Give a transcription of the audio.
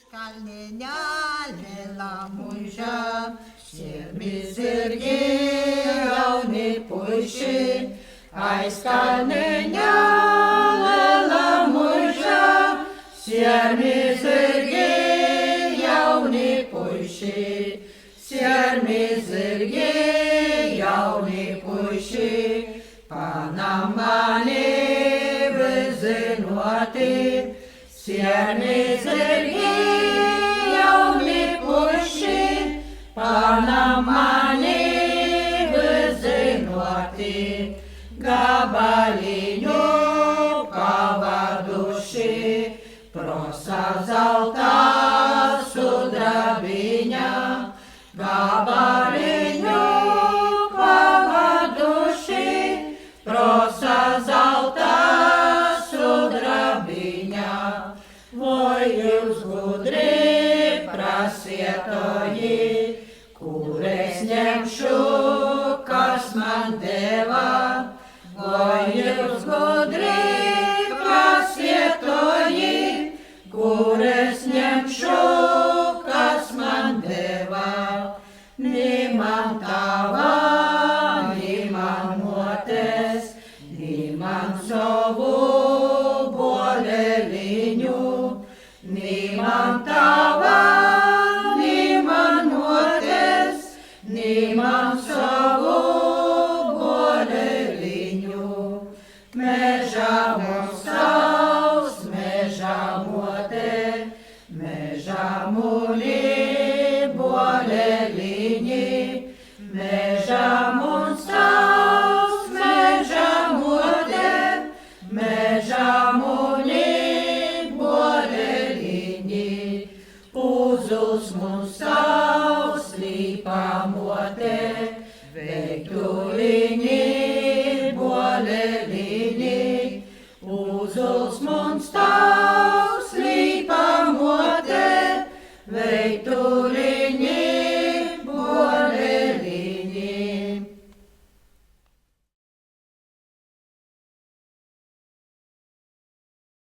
Kalniņā liela muža, sirmis irgi jauni puiši, aiz kalniņā liela muža, sirmis irgi jauni puiši, sirmis irgi jauni puiši, Panamani vizinuoti, sirmis irgi jauni puiši, Panamani vizinuoti, gabaliniu pavaduši, prosa zalta sudrabiņa, gabaliniu pavaduši, prosa zalta sudrabiņa. Voi jūs gudri prasietoji, kur es ņemšu, kas man deva. Voi jūs gudri prasietoji, kur es ņemšu, kas man deva. Ni man tava, ni man motes, ni man savu boleliņu. Ni man tava, ni man motes, ni man savu boleliņu. Meža mums savs, meža mote, meža muli boleliņi. Meža mums savs, meža mote, meža muli Uzuls mums savs līpā mote, veiktuliņi, boleliņi, uzuls mums